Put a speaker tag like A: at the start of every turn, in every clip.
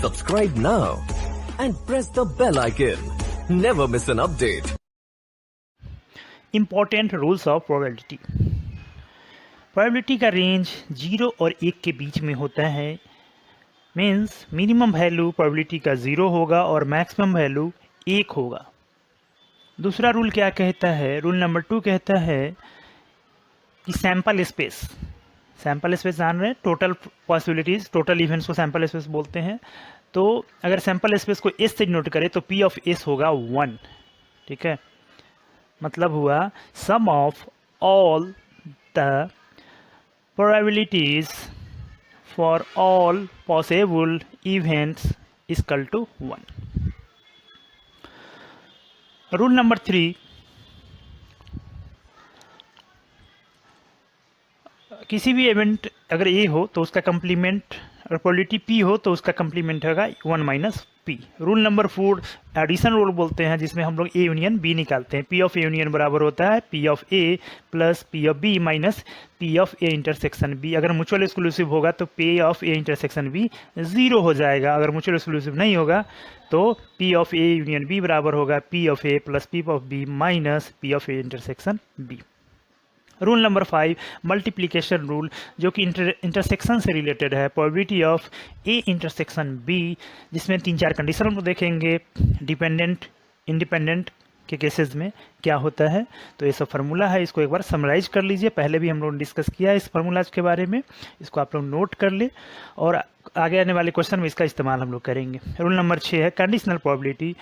A: Subscribe now and press the bell icon. Never miss an update.
B: Important rules of probability. Probability का range 0 और 1 के बीच में होता है। मीन्स मिनिमम वैल्यू प्रोबेबिलिटी का 0 होगा और मैक्सिमम वैल्यू 1 होगा। दूसरा रूल क्या कहता है? रूल नंबर 2 कहता है कि सैम्पल स्पेस जान रहे हैं, टोटल पॉसिबिलिटीज़, टोटल इवेंट्स को सैम्पल स्पेस बोलते हैं। तो अगर सैम्पल स्पेस को एस से डिनोट करें तो पी ऑफ एस होगा 1। ठीक है, मतलब हुआ sum of all the probabilities for all possible events equal to 1। Rule number 3, किसी भी इवेंट अगर ए हो तो उसका कंप्लीमेंट, और प्रोबेबिलिटी पी हो तो उसका कंप्लीमेंट होगा 1 minus P. Rule number 4 addition rule बोलते हैं, जिसमें हम लोग ए यूनियन बी निकालते हैं। पी ऑफ ए यूनियन बराबर होता है P of A plus P of B minus P of A intersection B. अगर म्यूचुअल एक्सक्लूसिव होगा तो P of A intersection B 0 हो जाएगा। अगर म्यूचुअल एक्सक्लूसिव नहीं होगा तो P of A union B बराबर होगा P of A plus P of B minus P of A intersection B. Rule number 5 multiplication rule, जो कि इंटरसेक्शन से रिलेटेड है। Probability of A intersection B, जिसमें 3-4 कंडीशन हम लोग देखेंगे डिपेंडेंट इंडिपेंडेंट के केसेस में क्या होता है। तो ये सब फार्मूला है, इसको एक बार समराइज कर लीजिए। पहले भी हम लोग डिस्कस किया है इस फार्मूलाज के बारे में, इसको आप लोग नोट कर ले और आगे आने वाले क्वेश्चन में इसका इस्तेमाल हम लोग करेंगे। रूल नंबर 6 है कंडीशनल प्रोबेबिलिटी,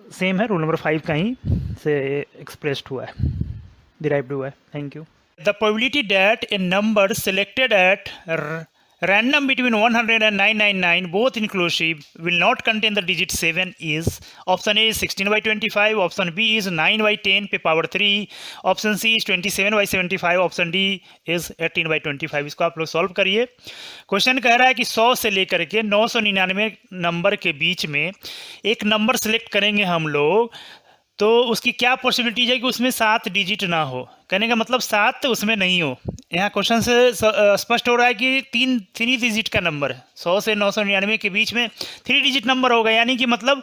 B: सेम है रूल नंबर 5 का ही से एक्सप्रेस्ड हुआ है, derived हुआ है। Thank you. The probability that a number selected at random between 100 and 999 both inclusive will not contain the digit 7 is option A is 16/25, option B is 9/10 पे power 3, option C is 27/75, option D is 18/25। इसको आप लोग solve करिए। Question कह रहा है कि 100 से लेकर के 999 नंबर के बीच में एक नंबर सेलेक्ट करेंगे हम लोग, तो उसकी क्या पॉसिबिलिटी है कि उसमें 7 डिजिट ना हो। कहने का मतलब 7 उसमें नहीं हो। यहाँ क्वेश्चन से स्पष्ट हो रहा है कि 3 डिजिट का नंबर है। 100 से 999 के बीच में 3 डिजिट नंबर होगा, यानी कि मतलब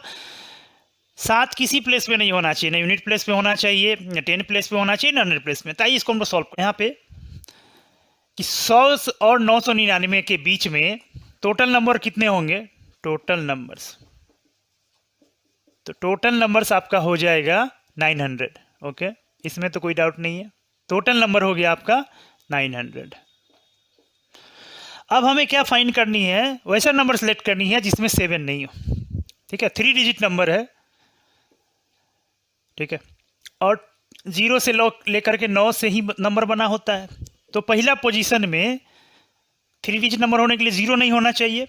B: 7 किसी प्लेस पे नहीं होना चाहिए, ना यूनिट प्लेस पे होना चाहिए, ना 10 प्लेस पे होना चाहिए, ना 100 प्लेस में। ताकि इसको हम लोग सॉल्व यहाँ पे कि 100 और 999 के बीच में टोटल नंबर कितने होंगे, टोटल नंबर्स, तो टोटल नंबर्स आपका हो जाएगा 900। ओके, इसमें तो कोई डाउट नहीं है। टोटल नंबर हो गया आपका 900। अब हमें क्या फाइंड करनी है? वैसा नंबर सेलेक्ट करनी है जिसमें 7 नहीं हो। ठीक है, 3 डिजिट नंबर है। ठीक है, और 0 से लेकर के 9 से ही नंबर बना होता है। तो पहला पोजीशन में 3 डिजिट नंबर होने के लिए 0 नहीं होना चाहिए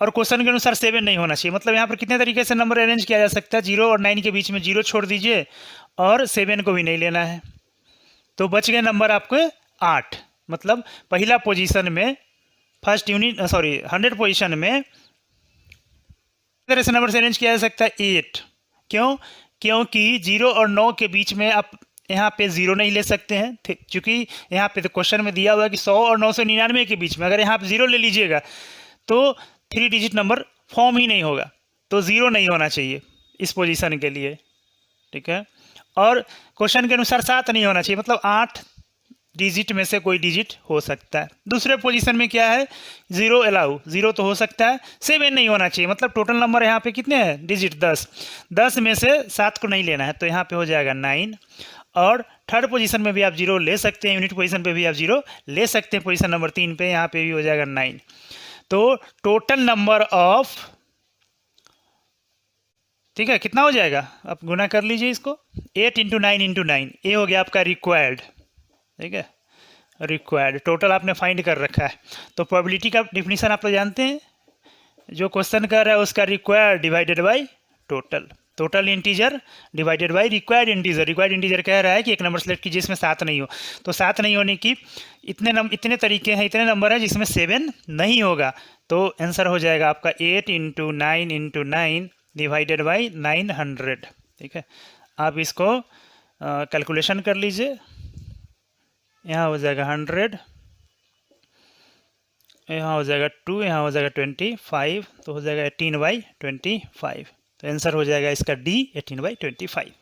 B: और क्वेश्चन के अनुसार 7 नहीं होना चाहिए। मतलब यहाँ पर कितने तरीके से नंबर अरेंज किया जा सकता है? 0 और 9 के बीच में 0 छोड़ दीजिए और 7 को भी नहीं लेना है, तो बच गए नंबर आपके 8। मतलब पहला पोजीशन में फर्स्ट यूनिट 100 पोजीशन में तरह से नंबर से अरेंज किया जा सकता है 8। क्यों? क्योंकि 0 और 9 के बीच में आप यहाँ पे 0 नहीं ले सकते हैं, क्योंकि यहाँ पे तो क्वेश्चन में दिया हुआ है कि 100 और 999 के बीच में अगर यहाँ आप 0 ले लीजिएगा तो 3 डिजिट नंबर फॉर्म ही नहीं होगा, तो 0 नहीं होना चाहिए इस पोजीशन के लिए। ठीक है, और क्वेश्चन के अनुसार 7 नहीं होना चाहिए, मतलब 8 डिजिट में से कोई डिजिट हो सकता है। दूसरे पोजीशन में क्या है? 0 अलाउ, 0 तो हो सकता है, 7 नहीं होना चाहिए। मतलब टोटल नंबर यहाँ पे कितने हैं डिजिट? 10 में से 7 को नहीं लेना है, तो यहाँ पे हो जाएगा 9। और थर्ड पोजीशन में भी आप 0 ले सकते हैं, यूनिट पोजीशन पे भी आप 0 ले सकते हैं। पोजीशन नंबर 3 पे यहाँ पे भी हो जाएगा 9। तो टोटल नंबर ऑफ, ठीक है, कितना हो जाएगा? आप गुना कर लीजिए इसको, 8 × 9 × 9, ये हो गया आपका रिक्वायर्ड। ठीक है, रिक्वायर्ड टोटल आपने फाइंड कर रखा है। तो प्रोबेबिलिटी का डिफिनीशन आप लोग जानते हैं, जो क्वेश्चन कर रहा है उसका required divided by total, total integer divided by required integer. Required integer कह रहा है कि एक नंबर सेलेक्ट कीजिए जिसमें 7 नहीं हो, तो 7 नहीं होने की इतने तरीके हैं, इतने नंबर हैं जिसमें 7 नहीं होगा। तो आंसर हो जाएगा आपका 8 × 9 × 9 डिवाइडेड बाई 900। ठीक है, आप इसको कैलकुलेशन कर लीजिए। यहाँ हो जाएगा 100 यहाँ हो जाएगा 2, यहाँ हो जाएगा 25, तो हो जाएगा 18/25। तो आंसर हो जाएगा इसका डी, 18/25।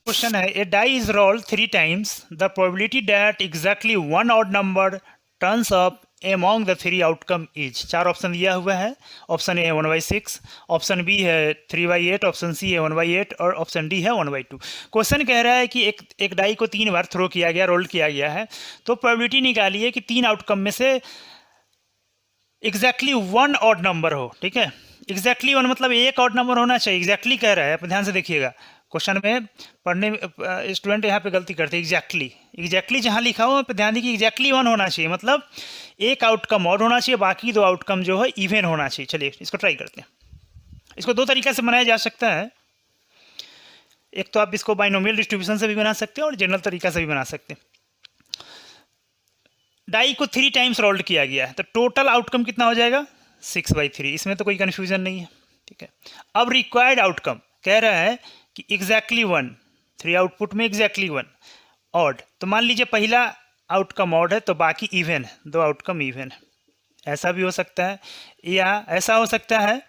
B: क्वेश्चन है, a die is rolled 3 times, the probability that exactly one odd number turns up among the 3 outcome is. 4 option दिया हुआ है। ऑप्शन ए है 1/6, ऑप्शन बी है 3/8, ऑप्शन सी है 1/8 और ऑप्शन डी है 1/2। क्वेश्चन कह रहा है कि एक डाई को 3 बार थ्रो किया गया, रोल किया गया है, तो प्रोबेबिलिटी निकालिए कि 3 आउटकम में से एग्जैक्टली वन ऑड नंबर हो। ठीक है, एग्जैक्टली वन मतलब एक ऑड नंबर होना चाहिए। एग्जैक्टली कह रहा है, आप ध्यान से देखिएगा। क्वेश्चन में पढ़ने स्टूडेंट यहाँ पे गलती करते हैं। एग्जैक्टली जहाँ लिखा हो वहाँ पे ध्यान दीजिए, एग्जैक्टली वन होना चाहिए, मतलब एक आउटकम ऑड होना चाहिए, बाकी 2 आउटकम जो है इवन होना चाहिए। चलिए इसको ट्राई करते हैं। इसको 2 तरीका से बनाया जा सकता है। एक तो आप इसको बाइनोमियल डिस्ट्रीब्यूशन से भी बना सकते हैं और जनरल तरीका से भी बना सकते हैं। डाई को 3 टाइम्स रोल्ड किया गया है, तो टोटल आउटकम कितना हो जाएगा? 6/3। इसमें तो कोई कन्फ्यूजन नहीं है। ठीक है, अब रिक्वायर्ड आउटकम कह रहा है कि एग्जैक्टली 1, 3 आउटपुट में एग्जैक्टली 1 ऑड। तो मान लीजिए पहला आउटकम ऑड है तो बाकी इवन है, 2 आउटकम इवन है। ऐसा भी हो सकता है, या ऐसा हो सकता है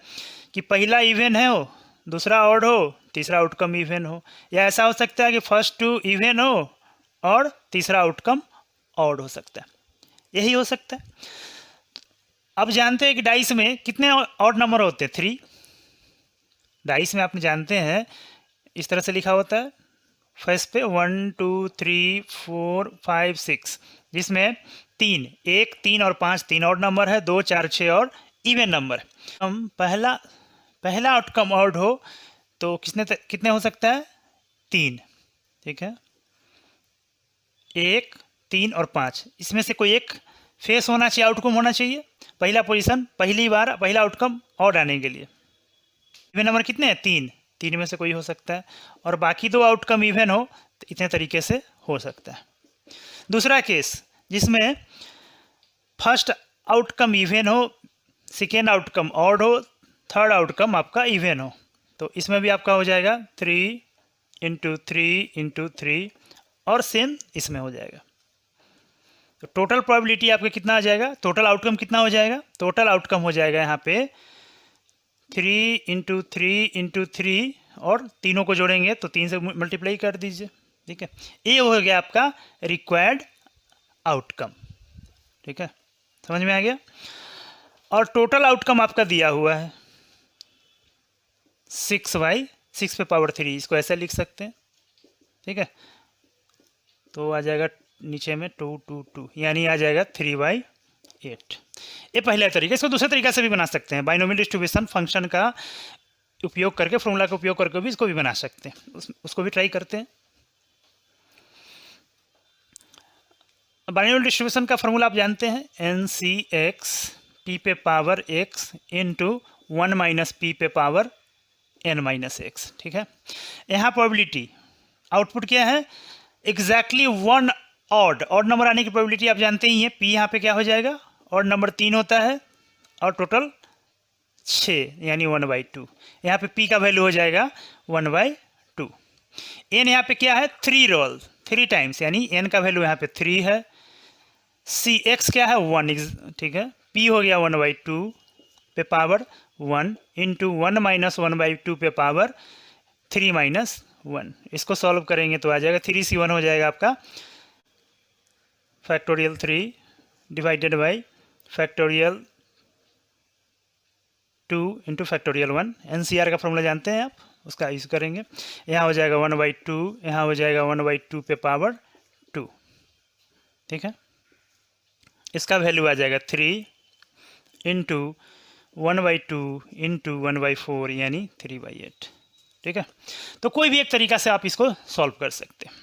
B: कि पहला इवन है हो, दूसरा ऑड हो, तीसरा आउटकम इवन हो, या ऐसा हो सकता है कि फर्स्ट 2 इवन हो और तीसरा आउटकम ऑड हो सकता है। यही हो सकता है। अब जानते हैं कि डाइस में कितने ऑड नंबर होते हैं? 3। डाइस में आप जानते हैं इस तरह से लिखा होता है, फर्स्ट पे 1 2 3 4 5 6, जिसमें 3, 1 3 और 5 3 ऑड नंबर है, 2 4 6 और इवन नंबर है। हम पहला आउटकम ऑड हो तो कितने हो सकता है? 3। ठीक है, 1 3 और 5, इसमें से कोई एक फेस होना चाहिए, आउटकम होना चाहिए। पहला पोजीशन, पहली बार पहला आउटकम ऑड आने के लिए। इवन नंबर कितने हैं? 3 में से कोई हो सकता है, और बाकी 2 आउटकम इवन हो, तो इतने तरीके से हो सकता है। दूसरा केस जिसमें फर्स्ट आउटकम इवन हो, सेकेंड आउटकम ऑड हो, थर्ड आउटकम आपका इवन हो, तो इसमें भी आपका हो जाएगा 3 × 3 × 3, और सेम इसमें हो जाएगा। तो टोटल प्रोबेबिलिटी आपका कितना आ जाएगा? टोटल आउटकम कितना हो जाएगा? टोटल आउटकम हो जाएगा यहाँ पे 3 × 3 × 3, और तीनों को जोड़ेंगे तो 3 से मल्टीप्लाई कर दीजिए। ठीक है, ये हो गया आपका रिक्वायर्ड आउटकम। ठीक है, समझ में आ गया। और टोटल आउटकम आपका दिया हुआ है 6/6 पे पावर 3, इसको ऐसे लिख सकते हैं। ठीक है, तो आ जाएगा नीचे में 2 2 2, यानी आ जाएगा 3/8। ये पहला तरीका। इसको दूसरे तरीका से भी बना सकते हैं, बाइनोमियल डिस्ट्रीब्यूशन फंक्शन का उपयोग करके, फॉर्मूला का उपयोग करके भी इसको भी बना सकते हैं। उसको भी ट्राई करते हैं। बाइनोमियल डिस्ट्रीब्यूशन का फॉर्मूला आप जानते हैं, NCX p पे पावर x इंटू 1 - p पे पावर n-x। ठीक है, यहाँ प्रोबेबिलिटी आउटपुट क्या है? एग्जैक्टली 1 ऑड नंबर आने की प्रोबेबिलिटी आप जानते ही हैं। p यहाँ पे क्या हो जाएगा? ऑड नंबर 3 होता है, और टोटल 6, यानी 1/2। यहाँ पे p का वैल्यू हो जाएगा 1/2। n यहाँ पे क्या है? 3 रोल, 3 टाइम्स, यानी n का वैल्यू यहाँ पे 3 है। cx क्या है? 1। ठीक है, p हो गया 1/2 पे पावर 1 इंटू 1 - 1/2 पे पावर 3 - 1। इसको सॉल्व करेंगे तो आ जाएगा 3c1 हो जाएगा आपका factorial 3 divided by factorial 2 into factorial 1। NCR का फॉर्मूला जानते हैं आप, उसका यूज़ करेंगे। यहाँ हो जाएगा 1/2, यहाँ हो जाएगा 1/2 पे पावर 2। ठीक है, इसका वैल्यू आ जाएगा 3 इंटू 1/2 इंटू 1/4, यानी 3/8। ठीक है, तो कोई भी एक तरीका से आप इसको सॉल्व कर सकते हैं।